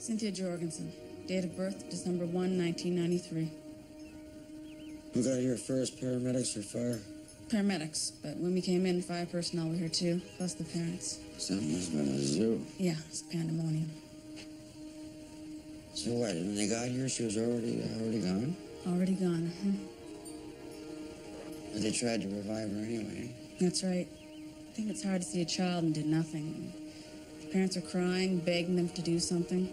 Cynthia Jorgensen. Date of birth, December 1, 1993. Who got here first, paramedics or fire? Paramedics, but when we came in, fire personnel were here too, plus the parents. Something must have been a zoo. Yeah, it's pandemonium. So what, when they got here, she was already gone? Already gone, But they tried to revive her anyway. That's right. I think it's hard to see a child and did nothing. The parents are crying, begging them to do something.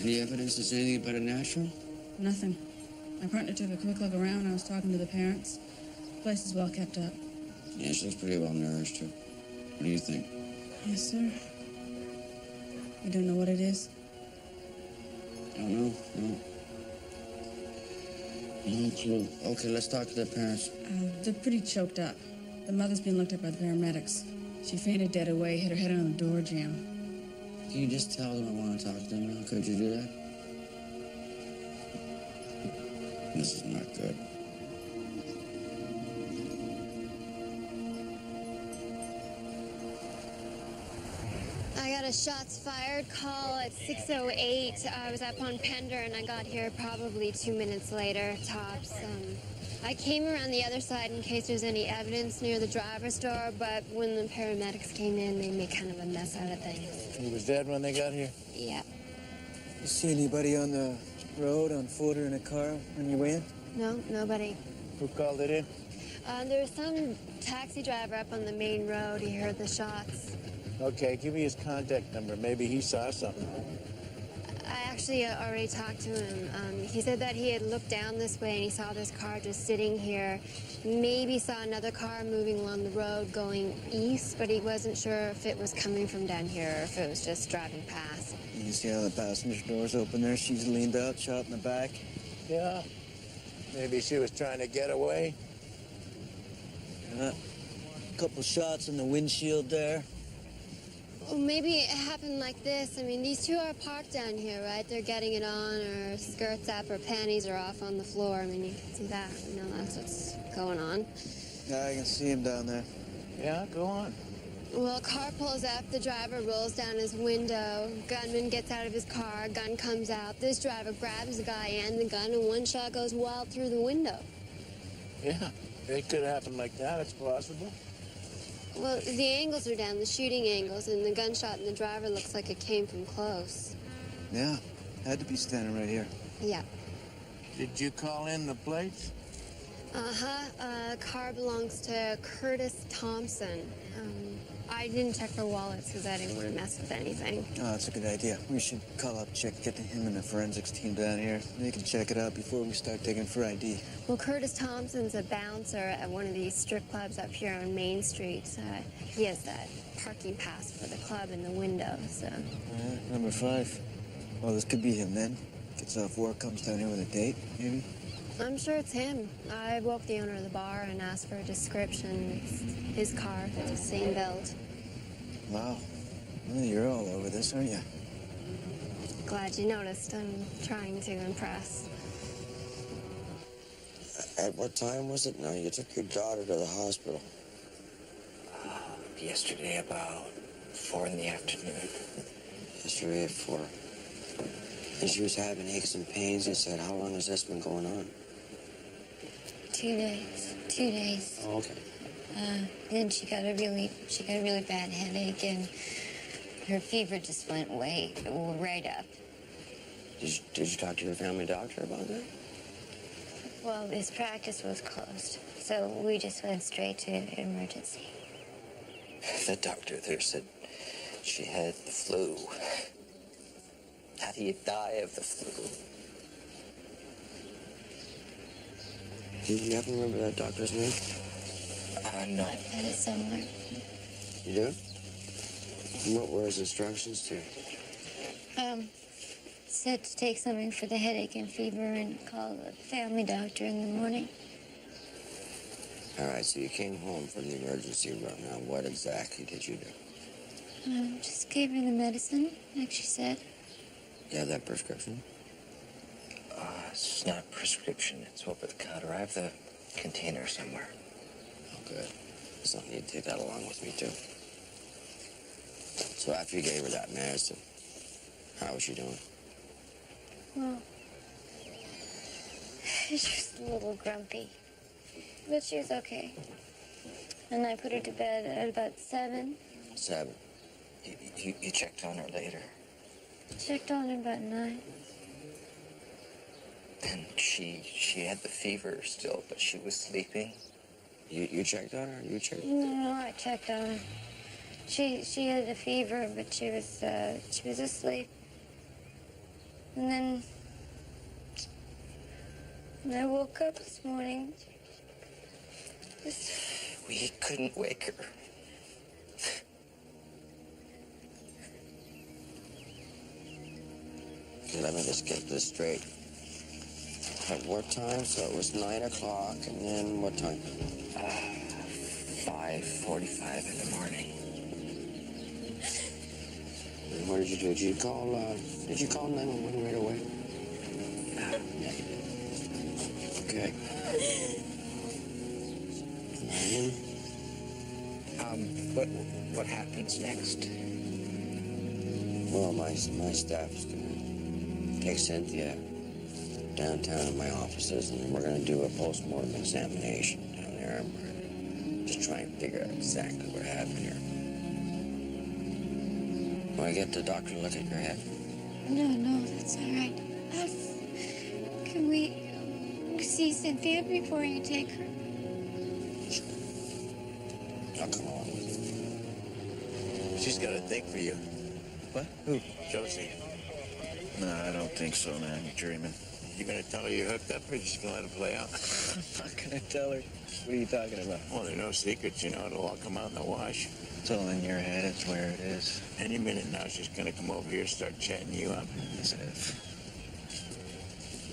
Any evidence it's anything but a natural? Nothing. My partner took a quick look around. I was talking to the parents. The place is well kept up. Yeah, she looks pretty well nourished, too. What do you think? Yes, sir. You don't know what it is? Don't know, no. No clue. Okay, let's talk to the parents. They're pretty choked up. The mother's being looked at by the paramedics. She fainted dead away, hit her head on the door jamb. Can you just tell them I want to talk to them now? Could you do that? This is not good. I got a shots fired call at 6:08. I was up on Pender and I got here probably 2 minutes later, tops. I came around the other side in case there's any evidence near the driver's door, but when the paramedics came in, they made kind of a mess out of things. He was dead when they got here? Yeah. You see anybody on the road on foot or in a car on your way in? No, nobody. Who called it in? There was some taxi driver up on the main road. He heard the shots. Okay, give me his contact number. Maybe he saw something. I actually already talked to him. He said that he had looked down this way and he saw this car just sitting here. Maybe saw another car moving along the road going east, but he wasn't sure if it was coming from down here or if it was just driving past. You see how the passenger door's open there? She's leaned out, shot in the back. Yeah. Maybe she was trying to get away. A couple shots in the windshield there. Well, maybe it happened like this. I mean, these two are parked down here, right? They're getting it on, or skirts up, or panties are off on the floor. I mean, you can see that. You know, that's what's going on. Yeah, I can see him down there. Yeah, go on. Well, a car pulls up, the driver rolls down his window, gunman gets out of his car, gun comes out. This driver grabs the guy and the gun, and one shot goes wild through the window. Yeah, it could happen like that. It's possible. Well, the angles are down, the shooting angles, and the gunshot in the driver looks like it came from close. Yeah, had to be standing right here. Yeah. Did you call in the plates? Car belongs to Curtis Thompson. I didn't check for wallets because I didn't want to mess with anything. Oh, that's a good idea. We should call up, get to him and the forensics team down here. They can check it out before we start digging for ID. Well, Curtis Thompson's a bouncer at one of these strip clubs up here on Main Street. He has that parking pass for the club in the window, so... Number 5. Well, this could be him then. Gets off work, comes down here with a date, maybe? I'm sure it's him. I woke the owner of the bar and asked for a description. It's his car, the same build. Wow. Well, you're all over this, aren't you? Glad you noticed. I'm trying to impress. At what time was it now? You took your daughter to the hospital. Yesterday about 4 in the afternoon. Yesterday at 4. And she was having aches and pains. You said, how long has this been going on? 2 days. 2 days. Oh, okay. Then she got a really bad headache, and her fever just went right up. Did you talk to your family doctor about that? Well, his practice was closed, so we just went straight to emergency. The doctor there said she had the flu. How do you die of the flu? Do you happen to remember that doctor's name? No. I've had it somewhere. You do? And what were his instructions to? Said to take something for the headache and fever and call the family doctor in the morning. All right, so you came home from the emergency room. Now, what exactly did you do? Just gave her the medicine, like she said. You have that prescription? It's not a prescription. It's over the counter. I have the container somewhere. Oh, good. So I need to take that along with me, too. So after you gave her that medicine, How was she doing? Well, she's just a little grumpy. But she was okay. And I put her to bed at about 7. 7. You checked on her later. Checked on her about 9. And she had the fever still, but she was sleeping. You checked on her? You checked? No, I checked on her. She had a fever, but she was asleep. And then when I woke up this morning, We couldn't wake her. Let me just get this straight. At what time? So it was 9 o'clock, and then what time? 5:45 in the morning. And what did you do? Did you call 911 right away? Yeah, you did. Okay. What happens next? Well, my staff is gonna take Cynthia downtown in my offices, and we're gonna do a post-mortem examination down there. And we're gonna just try and figure out exactly what happened here. Want to get the doctor to look at your head? No, that's all right. Can we see Cynthia before you take her? Oh, come on. She's got a thing for you. What? Who? Josie. No, I don't think so, man. You're dreaming. You gonna tell her you're hooked up, or you just gonna let it play out? I'm not gonna tell her. What are you talking about? Well, there are no secrets, you know. It'll all come out in the wash. It's all in your head. It's where it is. Any minute now, she's gonna come over here and start chatting you up. As if.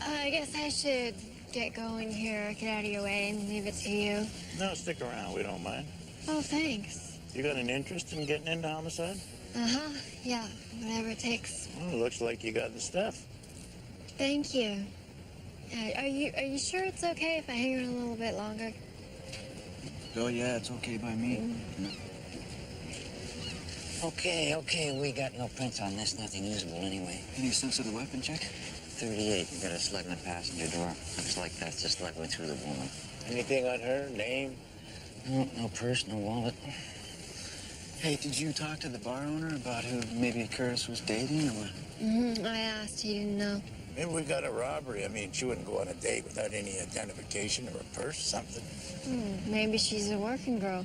I guess I should get going here, get out of your way, and leave it to you. No, stick around. We don't mind. Oh, thanks. You got an interest in getting into homicide? Uh-huh, yeah, whatever it takes. Well, it looks like you got the stuff. Thank you. Are you sure it's okay if I hang around a little bit longer? Oh, yeah, it's okay by me. Okay, we got no prints on this, nothing usable anyway. Any sense of the weapon check? 38, you got a slug in the passenger door. Looks like that's the slug went through the woman. Anything on her? Name? No purse, no wallet. Hey, did you talk to the bar owner about who maybe Curtis was dating or what? I asked, he didn't know. Maybe we got a robbery. I mean, she wouldn't go on a date without any identification or a purse, something. Maybe she's a working girl.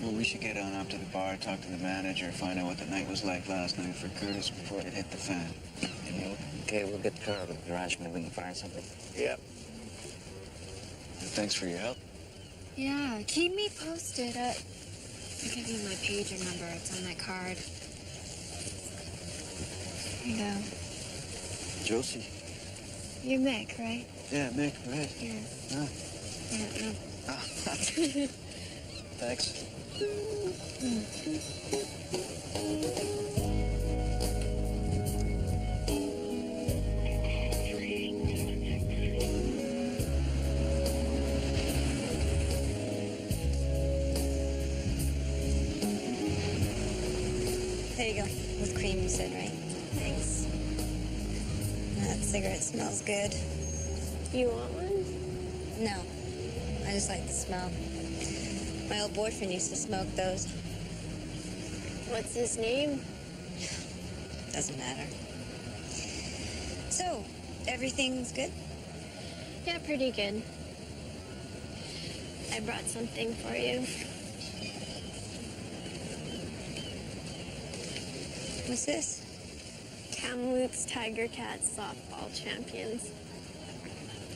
Well, we should get on up to the bar, talk to the manager, find out what the night was like last night for Curtis before it hit the fan. Okay, we'll get the car out of the garage. Maybe we can find something. Yep. Thanks for your help. Yeah, keep me posted. I'll give you my pager number. It's on that card. Here you go. Josie. You're Mick, right? Yeah, Mick, right. Yeah. Ah. Yeah, no. Ah. Thanks. There you go. With cream, you said, right? Thanks. That cigarette smells good. You want one? No. I just like the smell. My old boyfriend used to smoke those. What's his name? Doesn't matter. So, everything's good? Yeah, pretty good. I brought something for you. What's this? Kamloops Tiger Cats softball champions.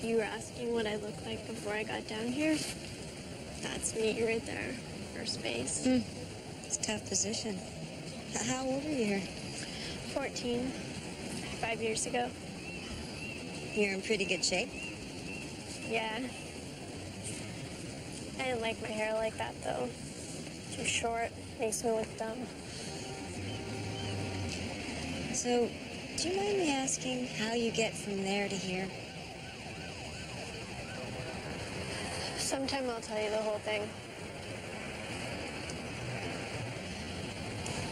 You were asking what I looked like before I got down here? That's me right there, first base. It's a tough position. How old are you here? 14, 5 years ago. You're in pretty good shape. Yeah. I didn't like my hair like that, though. Too short, makes me look dumb. So, do you mind me asking how you get from there to here? Sometime I'll tell you the whole thing.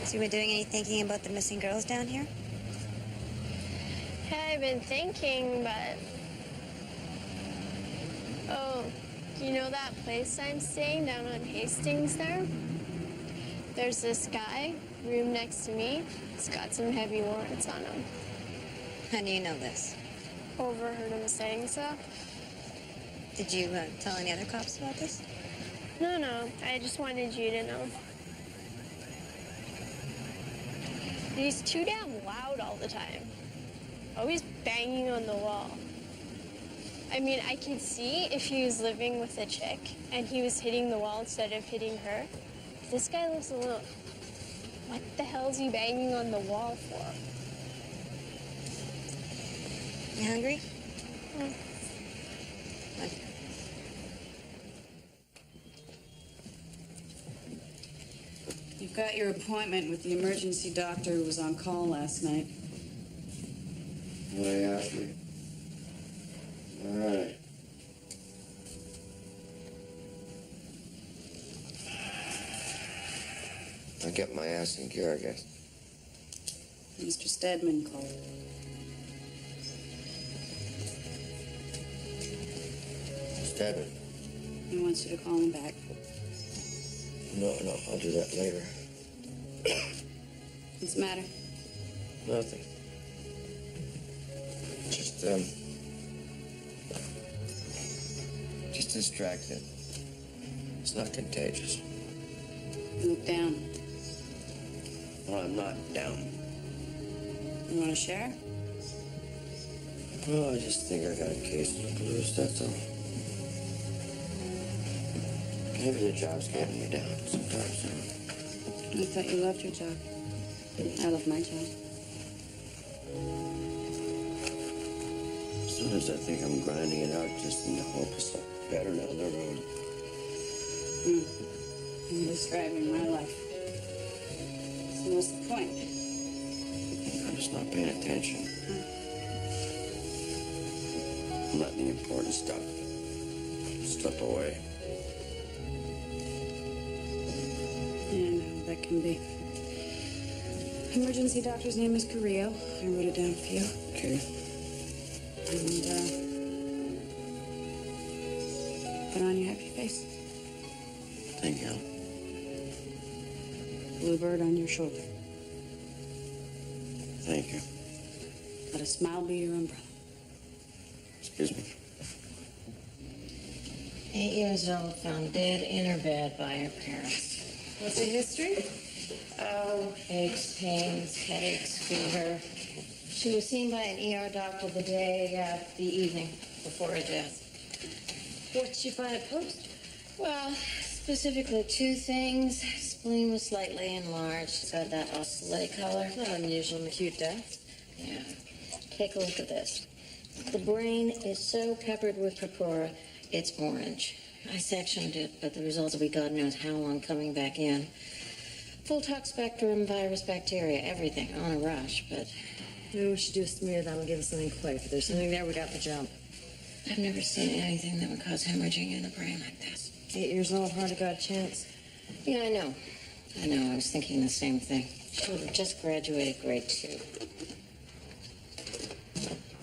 So you been doing any thinking about the missing girls down here? I've been thinking, but... Oh, you know that place I'm staying down on Hastings there? There's this guy, room next to me. He's got some heavy warrants on him. How do you know this? Overheard him saying so. Did you tell any other cops about this? No, I just wanted you to know. He's too damn loud all the time. Always banging on the wall. I mean, I could see if he was living with a chick and he was hitting the wall instead of hitting her. This guy lives alone. What the hell is he banging on the wall for? You hungry? Mm. You've got your appointment with the emergency doctor who was on call last night. What they asked me. All right. I get my ass in gear, I guess. Mr. Stedman called. Stedman. He wants you to call him back. No, I'll do that later. What's the matter? Nothing. Just distracted. It's not contagious. Look down. Well, I'm not down. You want to share? Well, I just think I got a case of the blues, that's all. Maybe the job's getting me down sometimes. I thought you loved your job. I love my job. Sometimes I think I'm grinding it out just in the hope of something better down the road. I'm describing my life. So what's the point? I'm just not paying attention. I'm letting the important stuff slip away. Yeah, no, that can be. Emergency doctor's name is Carrillo. I wrote it down for you. Okay. And, put on your happy face. Thank you. Bluebird on your shoulder. Thank you. Let a smile be your umbrella. Excuse me. 8 years old, found dead in her bed by her parents. What's the history? Oh, aches, pains, headaches, fever. She was seen by an ER doctor the evening before her death. What did you find at post? Well, specifically 2 things. Spleen was slightly enlarged. It's got that oscillate color. Not unusual in acute death. Yeah. Take a look at this. The brain is so peppered with purpura, it's orange. I sectioned it, but the results will be God knows how long coming back in. Full tox spectrum, virus, bacteria, everything on a rush, but... Maybe we should do a smear. That'll give us something quick. If there's something there, we got the jump. I've never seen anything that would cause hemorrhaging in the brain like this. 8 years old, hardly got a chance. Yeah, I know. I was thinking the same thing. She would have just graduated grade 2.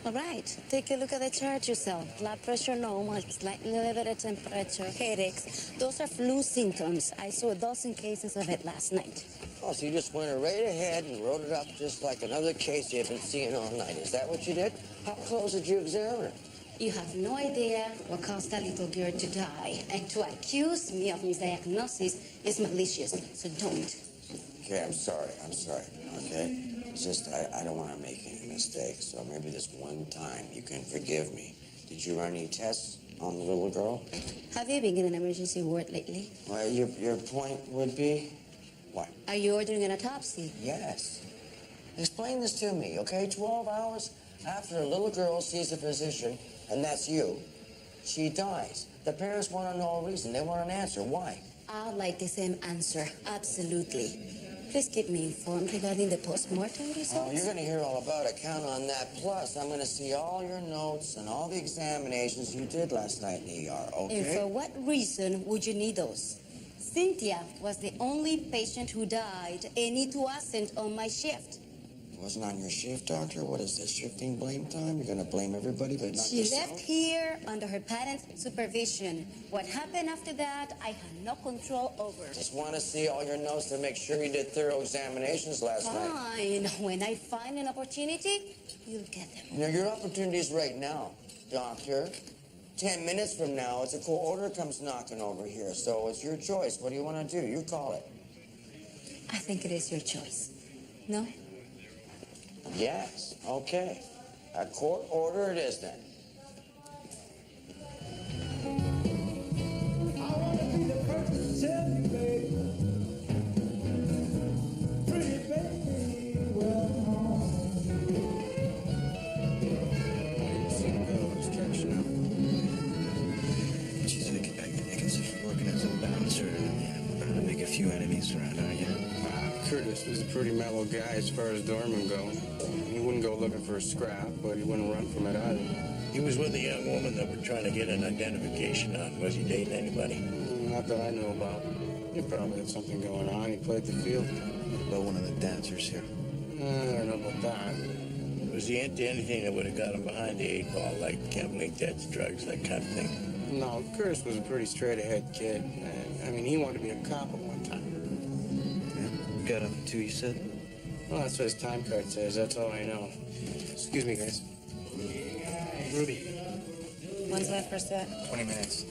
All right, take a look at the chart yourself. Blood pressure normal, slightly elevated temperature, headaches. Those are flu symptoms. I saw 12 cases of it last night. Oh, so you just went right ahead and wrote it up just like another case you've been seeing all night. Is that what you did? How close did you examine her? You have no idea what caused that little girl to die. And to accuse me of misdiagnosis is malicious, so don't. Okay, I'm sorry, okay? It's just, I don't want to make any mistakes, so maybe this one time you can forgive me. Did you run any tests on the little girl? Have you been in an emergency ward lately? Well, your point would be? What? Are you ordering an autopsy? Yes. Explain this to me, okay? 12 hours after a little girl sees a physician, and that's you, she dies. The parents want to know a reason. They want an answer. Why? I'd like the same answer, absolutely. Please keep me informed regarding the post-mortem results. Oh, you're going to hear all about it. Count on that. Plus, I'm going to see all your notes and all the examinations you did last night in the ER, okay? And for what reason would you need those? Cynthia was the only patient who died, and it wasn't on my shift. Wasn't on your shift, doctor? What is this, shifting blame time? You're gonna blame everybody but not She yourself? left here under her parents' supervision. What happened after that, I have no control over. Just want to see all your notes to make sure you did thorough examinations last night. Fine. When I find an opportunity, you'll get them. You know, your opportunity is right now, doctor. 10 minutes from now, it's a court order comes knocking over here, so it's your choice. What do you want to do? You call it. I think it is your choice. No? Yes, okay. A court order it is then. I want to be the person to tell you, baby. Pretty baby, welcome home. Geez, I can see you working as a bouncer and trying to make a few enemies around, aren't you? Curtis was a pretty mellow guy as far as doormen go. He wouldn't go looking for a scrap, but he wouldn't run from it either. He was with a young woman that we're trying to get an identification on. Was he dating anybody? Not that I know about. He probably had something going on. He played the field. About one of the dancers here. I don't know about that. Was he into anything that would have got him behind the 8 ball, like gambling, debts, drugs, that kind of thing? No, Curtis was a pretty straight-ahead kid. I mean, he wanted to be a cop at one time. Got up to, you said? Well, that's what his time card says. That's all I know. Excuse me, guys. Ruby. When's that first set? 20 minutes.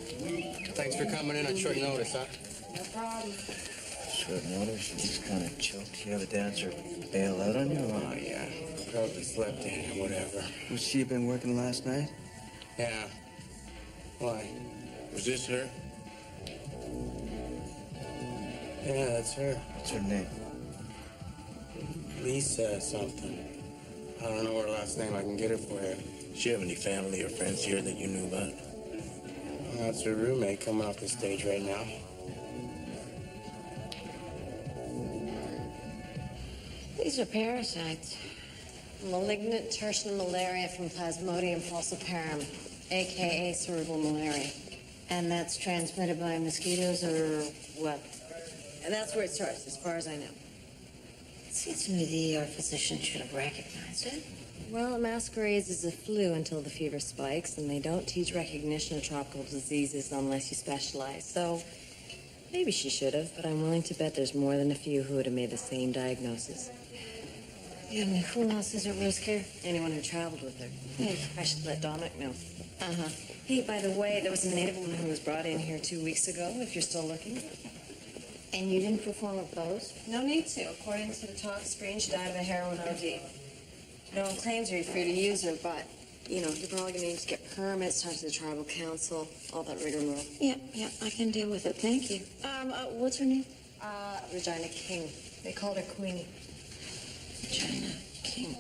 Thanks for coming in on short notice, huh? No problem. Short notice? You just kind of choked. You have a dancer bail out on you? Oh, yeah. Probably slept in or whatever. Was she been working last night? Yeah. Why? Was this her? Yeah, that's her. What's her name? Lisa something. I don't know her last name. I can get it for you. Does she have any family or friends here that you knew about? That's her roommate coming off the stage right now. These are parasites. Malignant tertiary malaria from Plasmodium falciparum, a.k.a. cerebral malaria. And that's transmitted by mosquitoes or what? And that's where it starts, as far as I know. It seems to me the ER physician should have recognized it. Well, it masquerades as a flu until the fever spikes, and they don't teach recognition of tropical diseases unless you specialize. So maybe she should have, but I'm willing to bet there's more than a few who would have made the same diagnosis. Yeah, I mean, who else is at risk here? Anyone who traveled with her. Hey. I should let Dominic know. Uh-huh. Hey, by the way, there was a native woman who was brought in here 2 weeks ago, if you're still looking. And you didn't perform a pose? No need to. According to the talk screen, she died of a heroin OD. No one claims you're free to use her, but, you know, you're probably going to need to get permits, talk to the tribal council, all that rigmarole. Yeah, I can deal with it. Thank you. What's her name? Regina King. They called her Queenie. Regina King.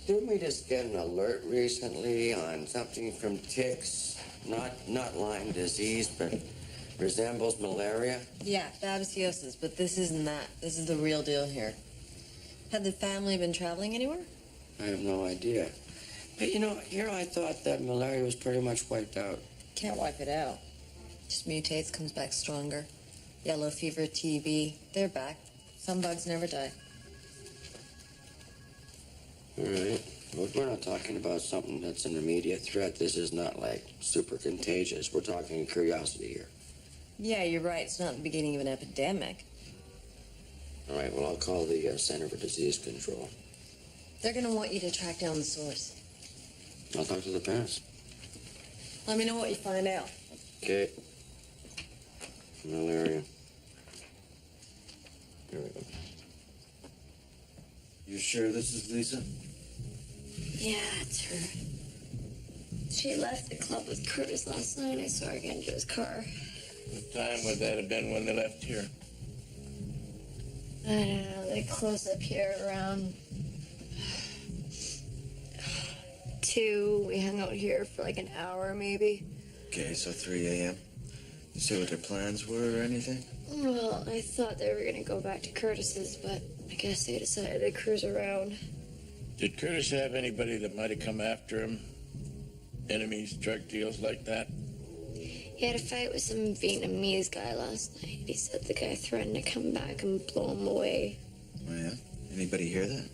Didn't we just get an alert recently on something from ticks? Not Lyme disease, but resembles malaria? Yeah, babesiosis, but this isn't that. This is the real deal here. Had the family been traveling anywhere? I have no idea. But, you know, here I thought that malaria was pretty much wiped out. Can't wipe it out. Just mutates, comes back stronger. Yellow fever, TB, they're back. Some bugs never die. All right. Well, we're not talking about something that's an immediate threat. This is not, like, super contagious. We're talking curiosity here. Yeah, you're right. It's not the beginning of an epidemic. All right, well, I'll call the Center for Disease Control. They're going to want you to track down the source. I'll talk to the parents. Let me know what you find out. Okay. Malaria. Here we go. You sure this is Lisa? Yeah, it's her. She left the club with Curtis last night. I saw her get into his car. What time would that have been when they left here? I don't know. They close up here around 2. We hung out here for like an hour, maybe. Okay, so 3 a.m. You say what their plans were or anything? Well, I thought they were gonna go back to Curtis's, but I guess they decided to cruise around. Did Curtis have anybody that might have come after him? Enemies, drug deals like that? He had a fight with some Vietnamese guy last night. He said the guy threatened to come back and blow him away. Oh, yeah? Anybody hear that?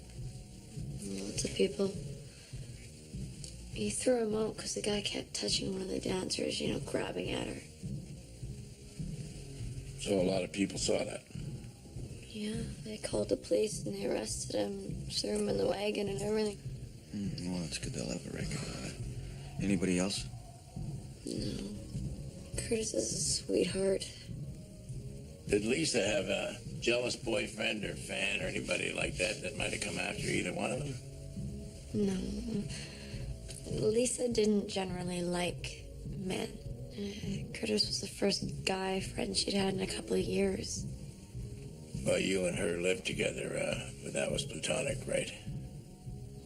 Lots of people. He threw him out because the guy kept touching one of the dancers, you know, grabbing at her. So a lot of people saw that. Yeah, they called the police and they arrested him, threw him in the wagon and everything. Well, it's good they'll have a record of it. Anybody else? No. Curtis is a sweetheart. Did Lisa have a jealous boyfriend or fan or anybody like that might have come after either one of them? No. Lisa didn't generally like men. Curtis was the first guy friend she'd had in a couple of years. Well, you and her lived together, but that was platonic, right?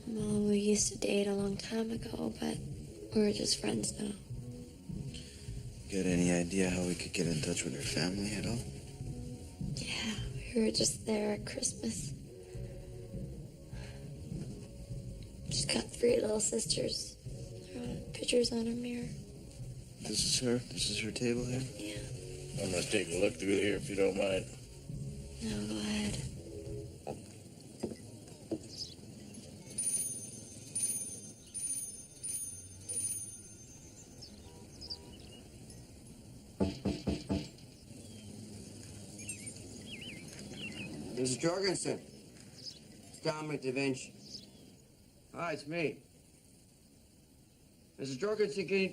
Well, we used to date a long time ago, but we're just friends now. Got any idea how we could get in touch with her family at all? Yeah, we were just there at Christmas. She's got 3 little sisters. There are pictures on her mirror. This is her? This is her table here? Yeah. I'm gonna take a look through here if you don't mind. No, go ahead. Mrs. Jorgensen. It's Dominic Da Vinci. Hi, it's me. Mrs. Jorgensen, can you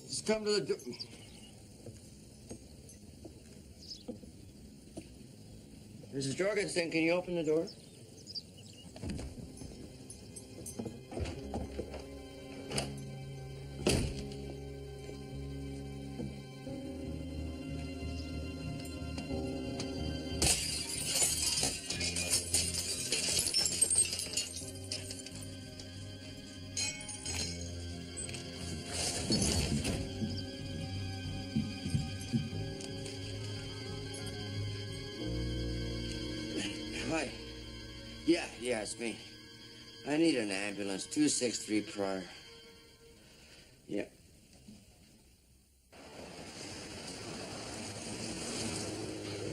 just come to the door? Mrs. Jorgensen, can you open the door? Hi. Yeah, it's me. I need an ambulance, 263 Prior. Yeah.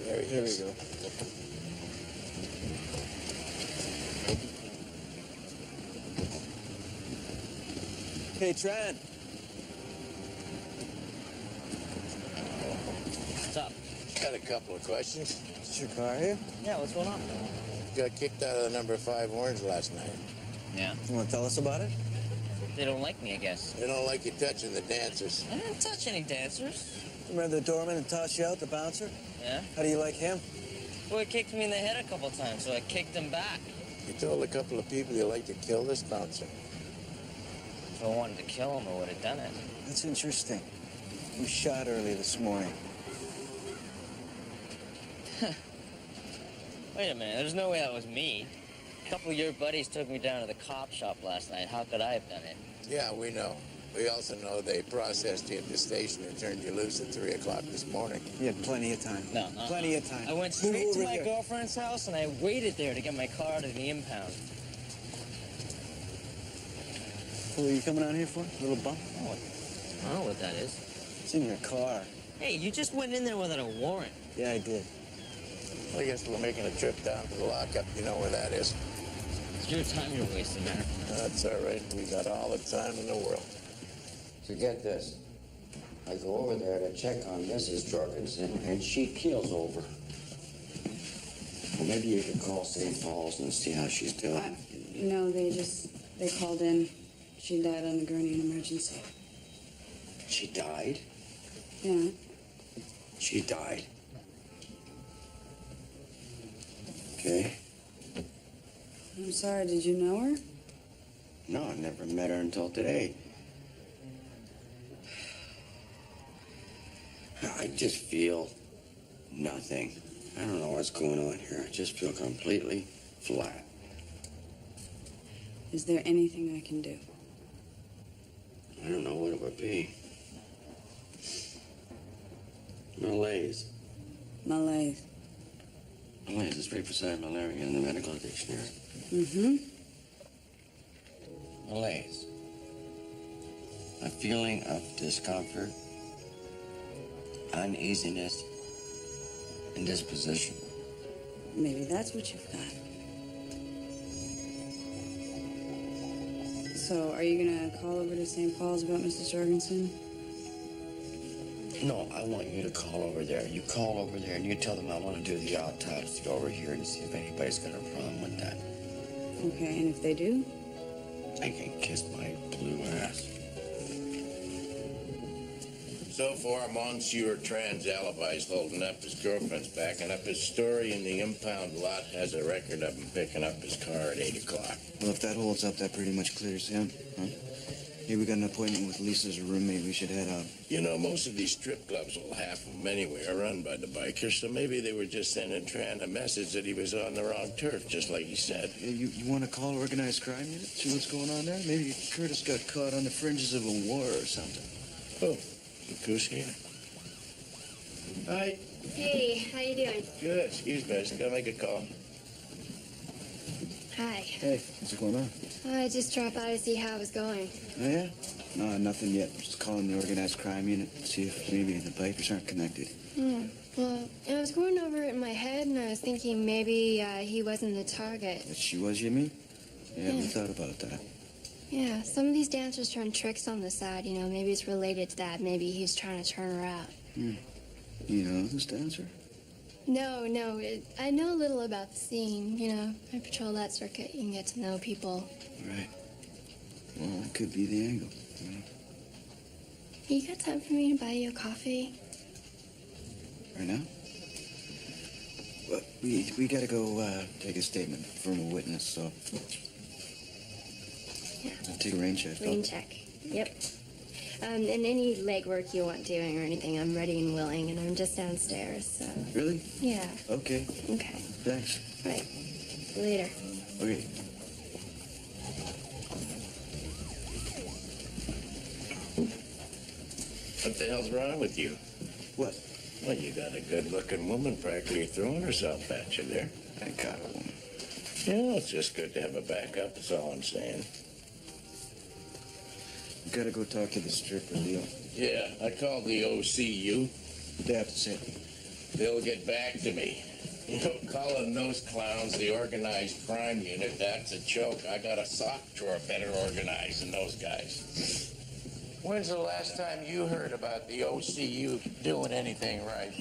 There we go. Hey, Tran. What's up? Got a couple of questions. Is your car here? Yeah, what's going on? Got kicked out of the number 5 Orange last night. Yeah. You want to tell us about it? They don't like me, I guess. They don't like you touching the dancers. I didn't touch any dancers. Remember the doorman that tossed you out, the bouncer? Yeah? How do you like him? Well, he kicked me in the head a couple times, so I kicked him back. You told a couple of people you like to kill this bouncer. If I wanted to kill him, I would have done it. That's interesting. We shot early this morning. Wait a minute, there's no way that was me. A couple of your buddies took me down to the cop shop last night. How could I have done it? Yeah, we know. We also know they processed you at the station and turned you loose at 3 o'clock this morning. You had plenty of time. No, Plenty of time. I went straight Move to over my here. girlfriend's house and I waited there to get my car to the impound. What are you coming out here for? A little bump? Oh, I don't know what that is. It's in your car. Hey, you just went in there without a warrant. Yeah, I did. I guess we're making a trip down to the lockup. You know where that is. It's your time you're wasting there. That's all right. We got all the time in the world. So get this. I go over there to check on Mrs. Jorgensen, and she keels over. Well, maybe you could call St. Paul's and see how she's doing. No, they called in. She died on the gurney in emergency. She died? Yeah. She died. Okay. I'm sorry, did you know her? No, I never met her until today. I just feel nothing. I don't know what's going on here. I just feel completely flat. Is there anything I can do? I don't know what it would be. Malaise. Malaise. Malaise is right beside malaria in the medical dictionary. Mm-hmm. Malaise. A feeling of discomfort, uneasiness, and disposition. Maybe that's what you've got. So, are you gonna call over to St. Paul's about Mrs. Jorgensen? No, I want you to call over there. You call over there and you tell them I want to do the autopsy over here and see if anybody's got a problem with that. Okay, and if they do? I can kiss my blue ass. So far, Monsieur Tran's alibi's holding up. His girlfriend's backing up his story, and the impound lot has a record of him picking up his car at 8 o'clock. Well, if that holds up, that pretty much clears him, huh? Hey, we got an appointment with Lisa's roommate. We should head out. You know, most of these strip clubs, well, half of them anyway, are run by the bikers, so maybe they were just sending Tran a message that he was on the wrong turf, just like he said. Hey, you want to call organized crime unit? See what's going on there? Maybe Curtis got caught on the fringes of a war or something. Oh, look who's here. Hi. Hey, how you doing? Good. Excuse me, I just gotta make a call. Hi. Hey, what's going on? I just dropped by to see how it was going. Oh, yeah? No, nothing yet. Just calling the organized crime unit, see if maybe the bikers aren't connected. Well, I was going over it in my head, and I was thinking maybe he wasn't the target. That she was, you mean? Yeah, we thought about that. Yeah, some of these dancers turn tricks on the side, you know. Maybe it's related to that. Maybe he's trying to turn her out. You know this dancer? No, I know a little about the scene, you know. I patrol that circuit. You can get to know people. Right. Well, that could be the angle. You got time for me to buy you a coffee? Right now? Well, we gotta go take a statement from a witness, so... Yeah. I'll take a rain check. Rain check. Yep. And any legwork you want doing or anything, I'm ready and willing, and I'm just downstairs, so... Really? Yeah. Okay. Okay. Thanks. Right. Later. Okay. What the hell's wrong with you? What? Well, you got a good-looking woman practically throwing herself at you there. I got a woman. Yeah, it's just good to have a backup, that's all I'm saying. We gotta go talk to the stripper, Leo. Yeah, I called the OCU. What they have to say? They'll get back to me. You know, calling those clowns the organized crime unit, that's a joke. I got a sock drawer better organized than those guys. When's the last time you heard about the OCU doing anything right?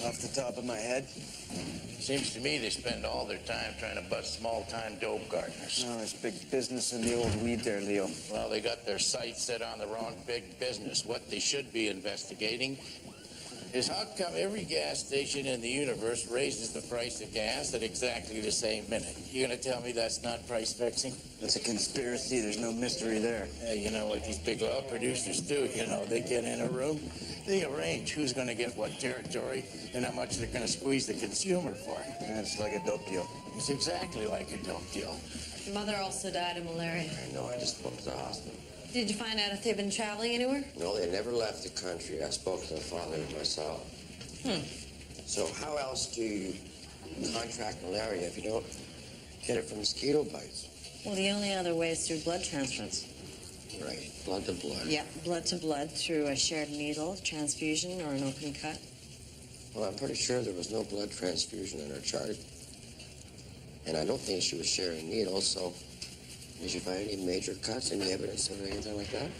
Off the top of my head? Seems to me they spend all their time trying to bust small-time dope gardeners. No, there's big business in the old weed there, Leo. Well, they got their sights set on the wrong big business. What they should be investigating is how come every gas station in the universe raises the price of gas at exactly the same minute? You gonna tell me that's not price fixing? It's a conspiracy. There's no mystery there. Yeah, you know what these big oil producers do? You know, they get in a room, they arrange who's gonna get what territory and how much they're gonna squeeze the consumer for. Yeah, it's like a dope deal. It's exactly like a dope deal. Your mother also died of malaria. I know, I just spoke to the hospital. Did you find out if they've been traveling anywhere? No, they never left the country. I spoke to the father myself. So how else do you contract malaria if you don't get it from mosquito bites? Well, the only other way is through blood transference. Right, blood to blood. Yeah, blood to blood through a shared needle, transfusion, or an open cut. Well, I'm pretty sure there was no blood transfusion in her chart. And I don't think she was sharing needles, so did you find any major cuts, any evidence of anything like that?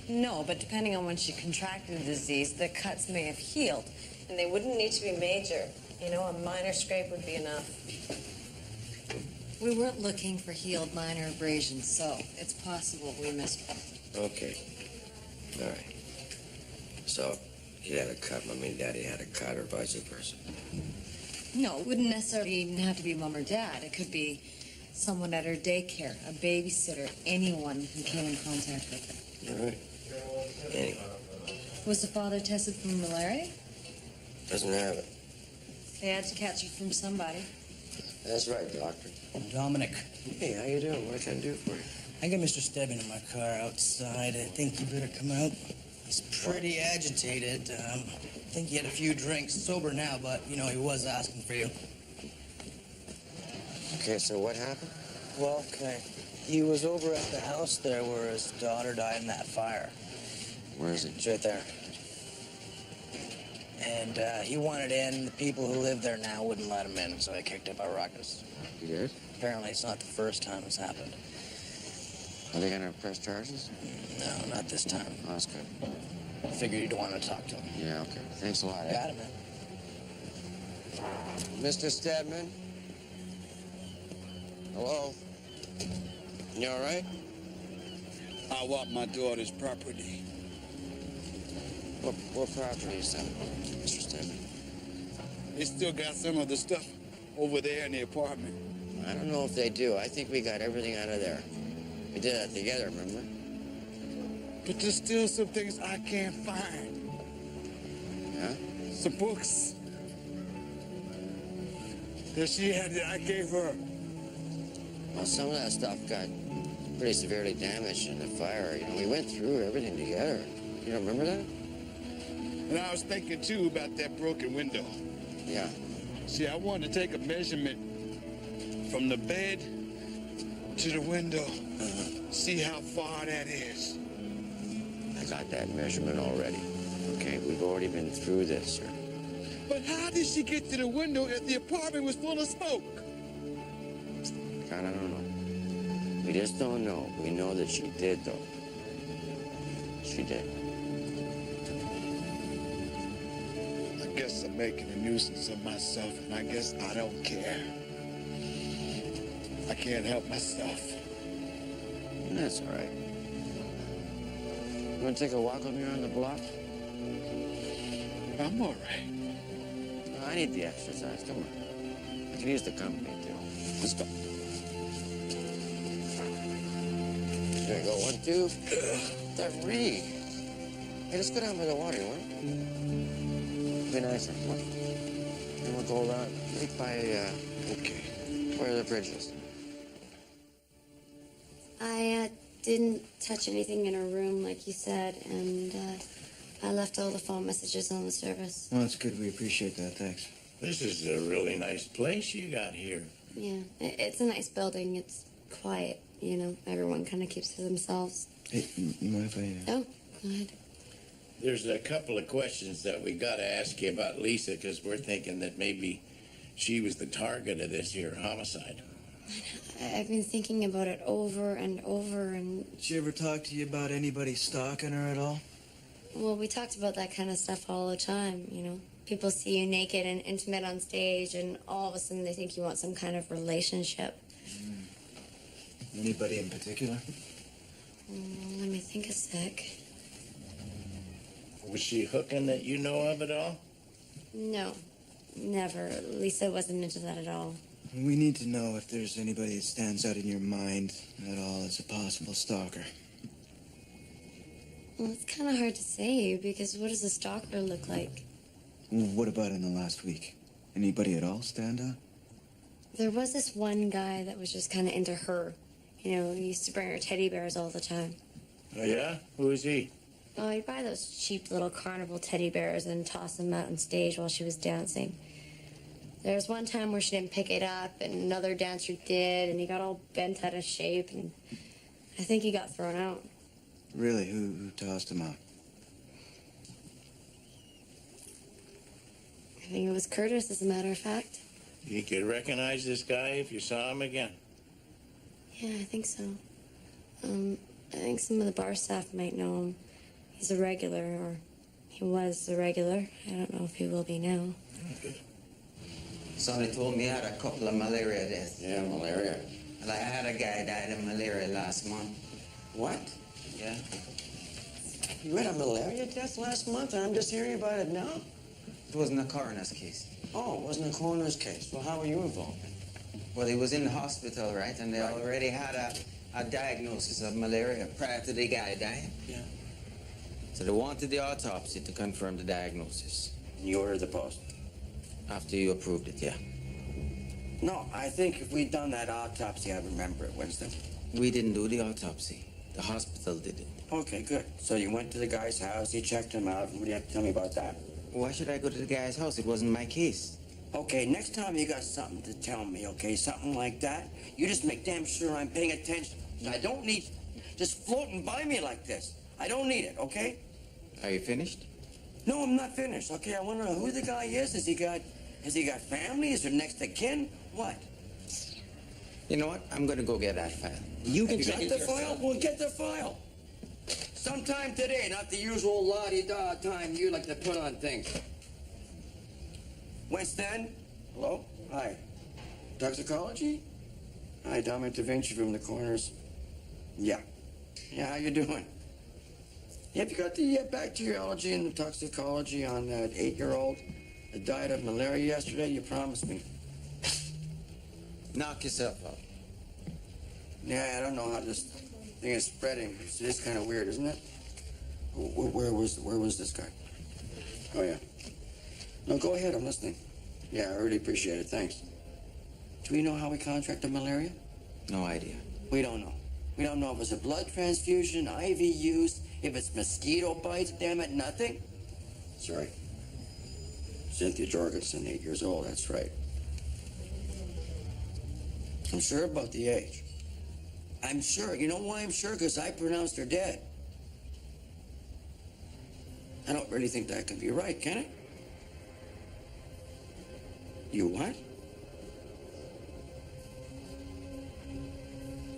No, but depending on when she contracted the disease, the cuts may have healed. And they wouldn't need to be major. You know, a minor scrape would be enough. We weren't looking for healed minor abrasions, so it's possible we missed one. Okay. All right. So, he had a cut, Mommy and Daddy had a cut, or vice versa? No, it wouldn't necessarily even have to be Mom or Dad. It could be someone at her daycare, a babysitter, anyone who came in contact with her. All right. Anyone. Was the father tested for malaria? Doesn't have it. They had to catch it from somebody. That's right, Doctor. Dominic. Hey, how you doing? What can I do for you? I got Mr. Stebbin in my car outside. I think you better come out. He's pretty agitated. I think he had a few drinks. Sober now, but, you know, he was asking for you. Okay, so what happened? Well, okay. He was over at the house there where his daughter died in that fire. Where is it? It's right there. And he wanted in. The people who live there now wouldn't let him in, so I kicked up a ruckus. You did? Apparently it's not the first time it's happened. Are they gonna press charges? No, not this time. Oh, that's good. I figured you'd want to talk to him. Yeah, okay. Thanks a lot, eh? Got it, man. Mr. Stedman? Hello? You all right? I want my daughter's property. What property is that, Mr. Stedman? They still got some of the stuff over there in the apartment. I don't know if they do. I think we got everything out of there. We did that together, remember? But there's still some things I can't find. Yeah? Some books that she had that I gave her. Well, some of that stuff got pretty severely damaged in the fire. You know, we went through everything together. You don't remember that? And I was thinking, too, about that broken window. Yeah. See, I wanted to take a measurement from the bed to the window. See how far that is. I got that measurement already. Okay, we've already been through this, sir. But how did she get to the window if the apartment was full of smoke? God, I don't know. We just don't know. We know that she did, though. She did. I guess I'm making a nuisance of myself, and I guess I don't care. I can't help myself. That's all right. You want to take a walk with me around the block? I'm all right. No, I need the exercise. Come on. I can use the company, too. Let's go. There you go. 1, 2, 3. Hey, let's go down by the water, you want? Be nicer. Come on. Then we'll go around right by, okay, where the bridge is. I didn't touch anything in her room, like you said, and I left all the phone messages on the service. Well, that's good. We appreciate that. Thanks. This is a really nice place you got here. Yeah, it's a nice building. It's quiet, you know. Everyone kind of keeps to themselves. Hey, you mind if I... Oh, go ahead. There's a couple of questions that we got to ask you about Lisa, because we're thinking that maybe she was the target of this here homicide. I've been thinking about it over and over, and... Did she ever talk to you about anybody stalking her at all? Well, we talked about that kind of stuff all the time, you know. People see you naked and intimate on stage, and all of a sudden they think you want some kind of relationship. Anybody in particular? Let me think a sec. Was she hooking that you know of at all? No, never. Lisa wasn't into that at all. We need to know if there's anybody that stands out in your mind at all as a possible stalker. Well, it's kind of hard to say, because what does a stalker look like? What about in the last week? Anybody at all stand out? There was this one guy that was just kind of into her. You know, he used to bring her teddy bears all the time. Oh, yeah? Who is he? Oh, he'd buy those cheap little carnival teddy bears and toss them out on stage while she was dancing. There was one time where she didn't pick it up, and another dancer did, and he got all bent out of shape, and I think he got thrown out. Really? Who tossed him out? I think it was Curtis, as a matter of fact. You could recognize this guy if you saw him again. Yeah, I think so. I think some of the bar staff might know him. He's a regular, or he was a regular. I don't know if he will be now. Somebody told me I had a couple of malaria deaths. Yeah, malaria. Like, I had a guy died of malaria last month. What? Yeah. You had a malaria death last month, and I'm just hearing about it now? It wasn't a coroner's case. Oh, it wasn't a coroner's case. Well, how were you involved? Well, he was in the hospital, right? And they already had a diagnosis of malaria prior to the guy dying. Yeah. So they wanted the autopsy to confirm the diagnosis. You ordered the post? After you approved it, yeah. No, I think if we'd done that autopsy, I'd remember it, Winston. We didn't do the autopsy. The hospital did it. Okay, good. So you went to the guy's house, he checked him out, and what do you have to tell me about that? Why should I go to the guy's house? It wasn't my case. Okay, next time you got something to tell me, okay, something like that, you just make damn sure I'm paying attention. I don't need just floating by me like this. I don't need it, okay? Are you finished? No, I'm not finished. Okay, I want to know who the guy is. Has he got family? Is there next of kin? What? You know what? I'm gonna go get that file. You got the file? Well, get the file. Sometime today, not the usual la-di-da time you like to put on things. Winston? Hello? Hi. Toxicology? Hi, Dominic Vinci from the corners. Yeah. Yeah, how you doing? Have you got the bacteriology and the toxicology on that 8-year-old that died of malaria yesterday? You promised me. Knock yourself out. Yeah, I don't know how this thing is spreading. It is kind of weird, isn't it? Where was this guy? Oh, yeah. No, go ahead. I'm listening. Yeah, I really appreciate it. Thanks. Do we know how we contracted malaria? No idea. We don't know. We don't know if it's a blood transfusion, IV use, if it's mosquito bites, damn it, nothing. That's right. Cynthia Jorgensen, 8 years old, that's right. I'm sure about the age. I'm sure. You know why I'm sure? Because I pronounced her dead. I don't really think that can be right, can it? You what?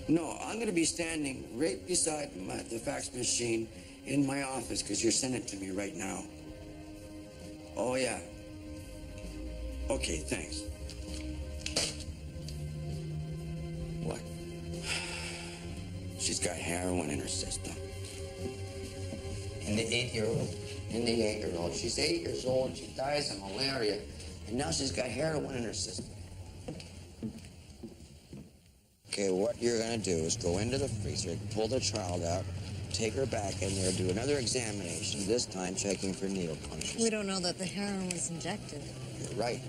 No, I'm going to be standing right beside the fax machine in my office because you're sending it to me right now. Oh, yeah. Okay, thanks. What? She's got heroin in her system. And the 8-year-old? In the 8-year-old. She's 8 years old. She dies of malaria. And now she's got heroin in her system. Okay, what you're going to do is go into the freezer, pull the child out, take her back in there, do another examination, this time checking for needle punctures. We don't know that the heroin was injected. You're right.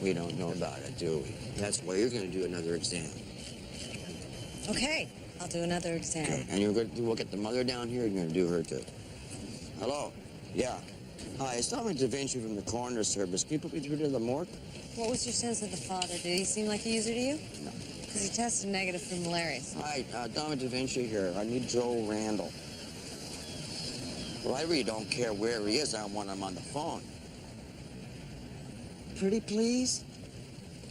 We don't know about it, do we? That's why you're going to do another exam. Okay, I'll do another exam. Okay. And you're going to we'll get the mother down here, and you're going to do her too. Hello? Yeah. Hi, it's Dominic Da Vinci from the coroner's service. Can you put me through to the morgue? What was your sense of the father? Did he seem like a user to you? No. Because he tested negative for malaria. Hi, Dominic Da Vinci here. I need Joe Randall. Well, I really don't care where he is. I want him on the phone. Pretty please?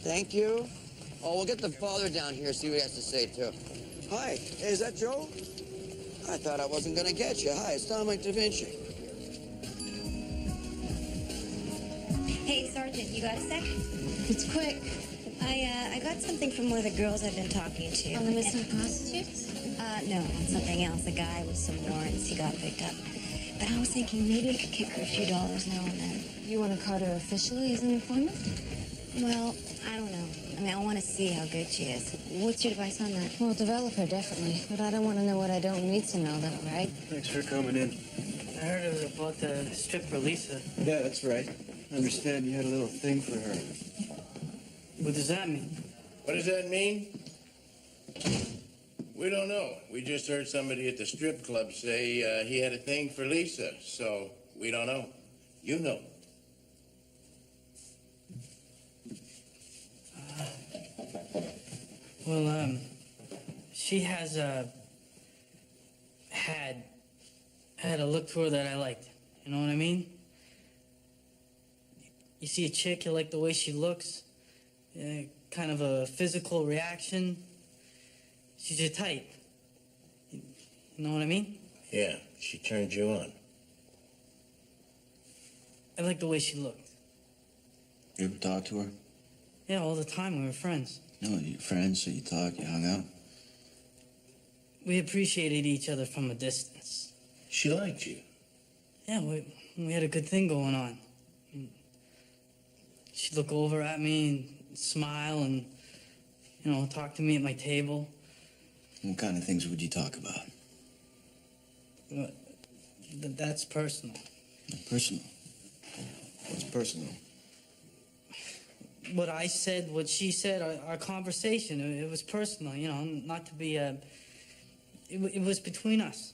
Thank you. Oh, we'll get the father down here, see what he has to say, too. Hi, hey, is that Joe? I thought I wasn't going to get you. Hi, it's Dominic Da Vinci. Hey, Sergeant, you got a sec? It's quick. I got something from one of the girls I've been talking to. On the missing prostitutes? No, on something else. A guy with some warrants. He got picked up. But I was thinking maybe I could kick her a few dollars now and then. You want to card her officially as an informant? Well, I don't know. I mean, I want to see how good she is. What's your advice on that? Well, develop her, definitely. But I don't want to know what I don't need to know, though, right? Thanks for coming in. I heard it was about the stripper Lisa. Yeah, that's right. I understand you had a little thing for her. What does that mean? What does that mean? We don't know. We just heard somebody at the strip club say he had a thing for Lisa, so we don't know. You know. Well, she has had a look to her that I liked. You know what I mean? You see a chick, you like the way she looks, kind of a physical reaction. She's your type. You know what I mean? Yeah, she turned you on. I like the way she looked. You ever talk to her? Yeah, all the time. We were friends. No, you friends, so you talked, you hung out? We appreciated each other from a distance. She liked you. Yeah, we had a good thing going on. She'd look over at me and smile and, talk to me at my table. What kind of things would you talk about? That's personal. Personal? What's personal? What I said, what she said, our conversation, it was personal, not to be, it was between us.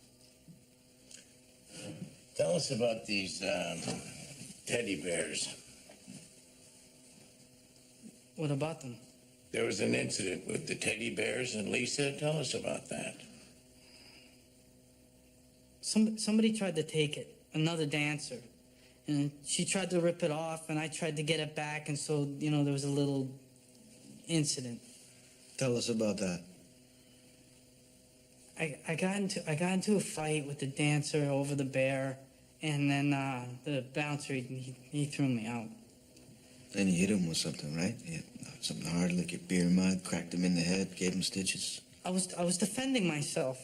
Tell us about these teddy bears. What about them? There was an incident with the teddy bears and Lisa. Tell us about that. Somebody tried to take it, another dancer. And she tried to rip it off, and I tried to get it back, and so, you know, there was a little incident. Tell us about that. I got into a fight with the dancer over the bear, and then the bouncer, he threw me out. And you hit him with something, right? You hit something hard, like your beer mug, cracked him in the head, gave him stitches. I was defending myself.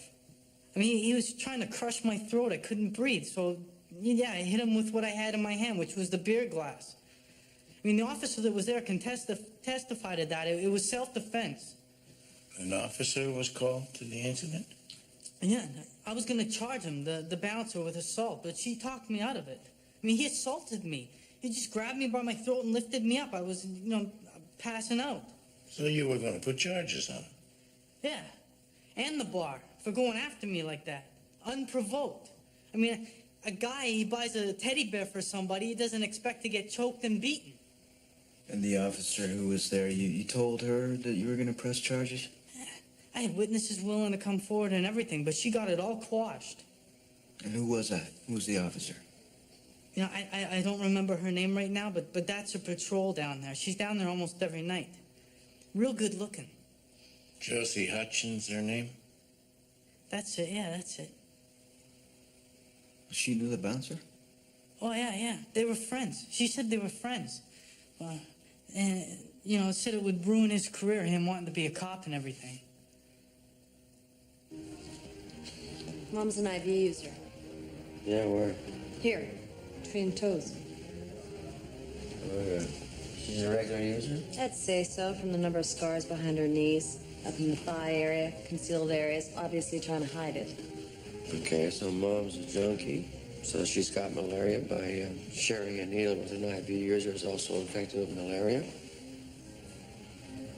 I mean, he was trying to crush my throat. I couldn't breathe, so yeah, I hit him with what I had in my hand, which was the beer glass. I mean, the officer that was there can testify to that. It was self-defense. An officer was called to the incident? Yeah, I was going to charge him, the bouncer, with assault, but she talked me out of it. I mean, he assaulted me. He just grabbed me by my throat and lifted me up. I was, you know, passing out. So you were going to put charges on him? Yeah, and the bar for going after me like that, unprovoked. I mean, a guy, he buys a teddy bear for somebody, he doesn't expect to get choked and beaten. And the officer who was there, you told her that you were going to press charges? I had witnesses willing to come forward and everything, but she got it all quashed. And who was that? Who was the officer? You know, I don't remember her name right now, but that's her patrol down there. She's down there almost every night. Real good looking. Josie Hutchins, her name? That's it, yeah, that's it. She knew the bouncer? Oh, yeah. They were friends. She said they were friends. And, you know, said it would ruin his career, him wanting to be a cop and everything. Mom's an IV user. Yeah, where? Here, between toes. Oh, yeah. She's a regular user? I'd say so, from the number of scars behind her knees, up in the thigh area, concealed areas, obviously trying to hide it. Okay, so Mom's a junkie. So she's got malaria by sharing a needle with an IV user who's also infected with malaria?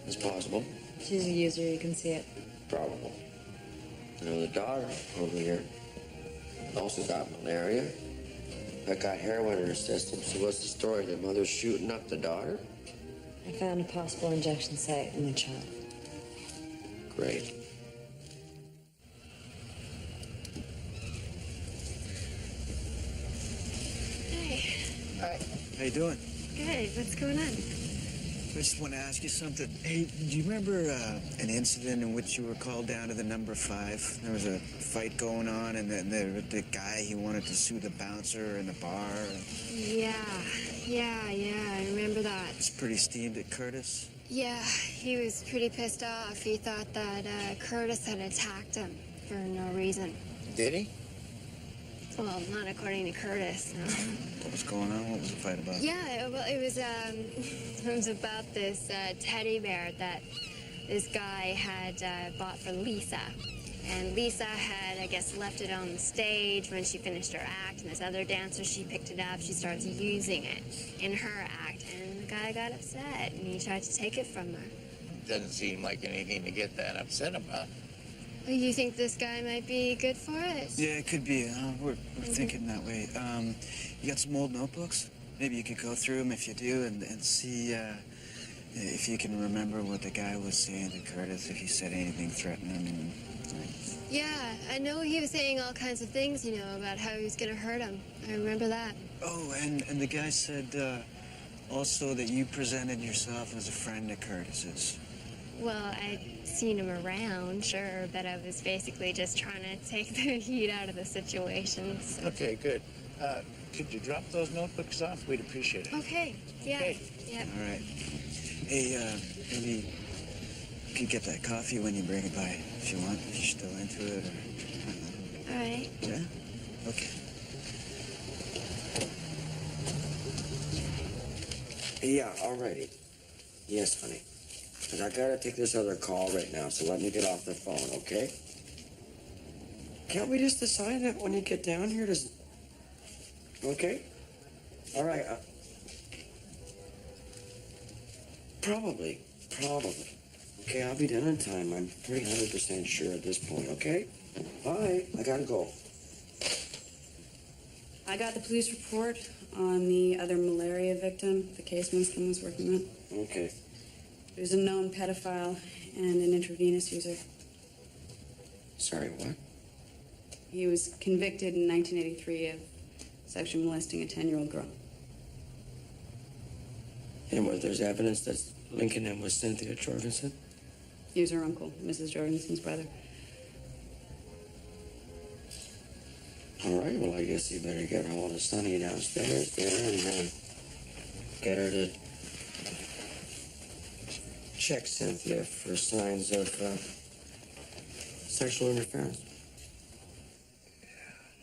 It's possible. She's a user, you can see it. Probable. You know, the daughter over here also got malaria. That got heroin in her system. So what's the story? The mother's shooting up the daughter? I found a possible injection site in the child. Great. Hey. Hi. How you doing? Good. What's going on? I just want to ask you something. Hey, do you remember an incident in which you were called down to the number 5? There was a fight going on, and then the guy, he wanted to sue the bouncer in the bar. Yeah, I remember that. It's pretty steamed at Curtis. Yeah, he was pretty pissed off. He thought that Curtis had attacked him for no reason. Did he? Well, not according to Curtis, no. What was going on? What was the fight about? Yeah, well, it was about this teddy bear that this guy had bought for Lisa. And Lisa had, I guess, left it on the stage when she finished her act, and this other dancer, she picked it up, she started using it in her act, and the guy got upset, and he tried to take it from her. Doesn't seem like anything to get that upset about. Well, you think this guy might be good for it? Yeah, it could be. We're thinking that way. You got some old notebooks? Maybe you could go through them if you do and see if you can remember what the guy was saying to Curtis, if he said anything threatening. Yeah, I know he was saying all kinds of things, you know, about how he was going to hurt him. I remember that. Oh, and the guy said also that you presented yourself as a friend of Curtis's. Well, I'd seen him around, sure, but I was basically just trying to take the heat out of the situation. So. Okay, good. Could you drop those notebooks off? We'd appreciate it. Okay, yeah. Okay. Yep. All right. Hey, maybe you could get that coffee when you bring it by, if you want, if you're still into it, or... All right. Yeah? Okay. Yeah, alrighty. Yes, honey. But I gotta take this other call right now, so let me get off the phone, okay? Can't we just decide that when you get down here? Okay? All right. Probably. Okay, I'll be done in time. I'm pretty 100% sure at this point, okay? Bye. I gotta go. I got the police report on the other malaria victim the case Winston was working on. Okay. He was a known pedophile and an intravenous user. Sorry, what? He was convicted in 1983 of sexually molesting a 10-year-old girl. And what, there's evidence that's linking him with Cynthia Jorgensen? He was her uncle, Mrs. Jorgensen's brother. All right, well, I guess you better get a hold of Sonny downstairs there and get her to check Cynthia for signs of sexual interference.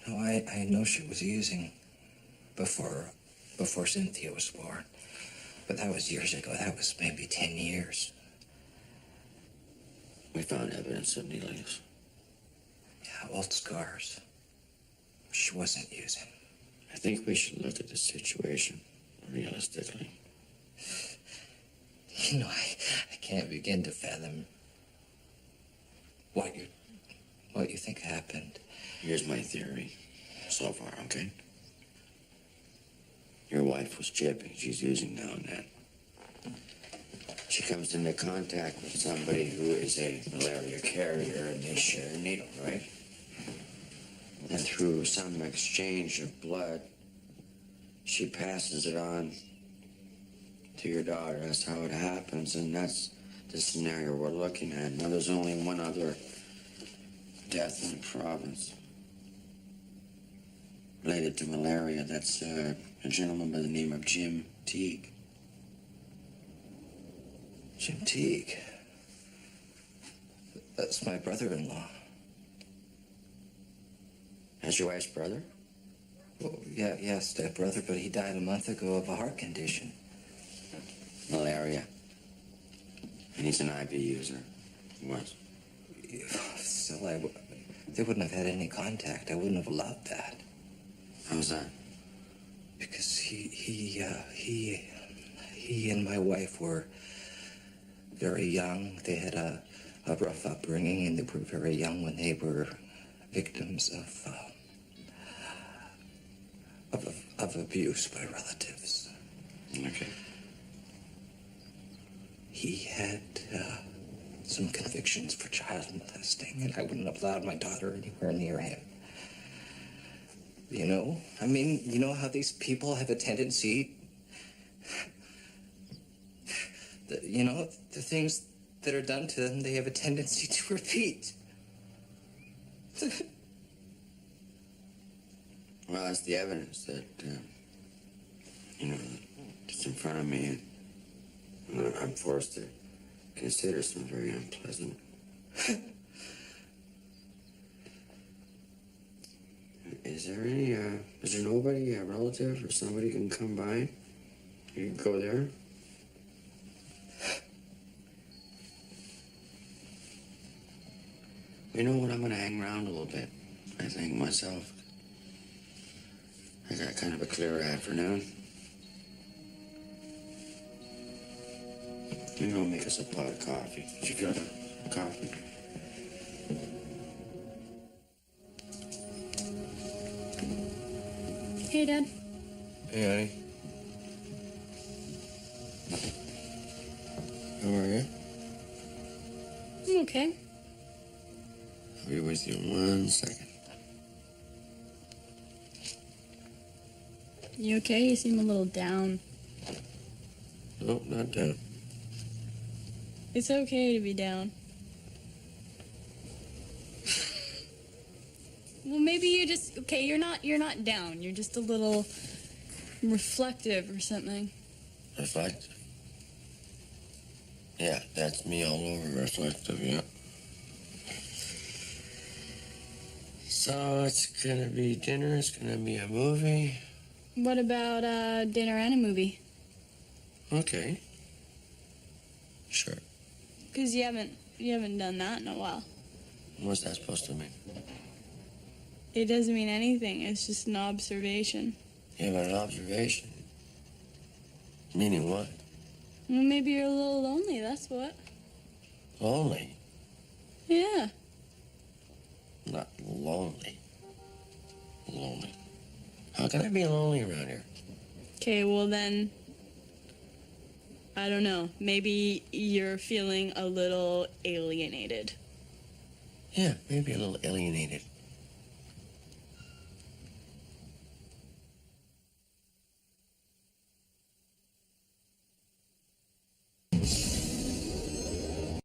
No, I know she was using before Cynthia was born. But that was years ago. That was maybe 10 years. We found evidence of needles. Yeah, old scars. She wasn't using. I think we should look at the situation realistically. You know, I can't begin to fathom what you think happened. Here's my theory so far, okay? Your wife was jipping. She's using now and then. She comes into contact with somebody who is a malaria carrier and they share a needle, right? And through some exchange of blood, she passes it on to your daughter. That's how it happens, and that's the scenario we're looking at. Now, there's only one other death in the province related to malaria. That's a gentleman by the name of Jim Teague. Jim Teague? That's my brother-in-law. That's your wife's brother? Well, yeah, step-brother, but he died a month ago of a heart condition. Malaria. And he's an IV user. He was. Still, they wouldn't have had any contact. I wouldn't have allowed that. How's that? Because he and my wife were very young. They had a rough upbringing, and they were very young when they were victims of abuse by relatives. Okay. He had some convictions for child molesting, and I wouldn't have allowed my daughter anywhere near him. You know? I mean, you know how these people have a tendency... the things that are done to them, they have a tendency to repeat. Well, that's the evidence that, that's in front of me. And I'm forced to consider some very unpleasant. Is there nobody, a relative or somebody can come by? You can go there? You know what? I'm going to hang around a little bit, I think, myself. I got kind of a clear afternoon. Maybe I'll make us a pot of coffee. Did you feel like coffee? Hey, Dad. Hey, honey. How are you? I'm okay. I'll be with you in 1 second. You okay? You seem a little down. No, not down. It's okay to be down. Well, maybe you just... Okay, you're not down. You're just a little reflective or something. Reflective? Yeah, that's me all over reflective, yeah. So it's gonna be dinner, it's gonna be a movie. What about dinner and a movie? Okay. Sure. Because you haven't done that in a while. What's that supposed to mean? It doesn't mean anything. It's just an observation. Yeah, but an observation. Meaning what? Well, maybe you're a little lonely, that's what. Lonely? Yeah. Not lonely. Lonely. How can I be lonely around here? Okay, well then, I don't know. Maybe you're feeling a little alienated. Yeah, maybe a little alienated.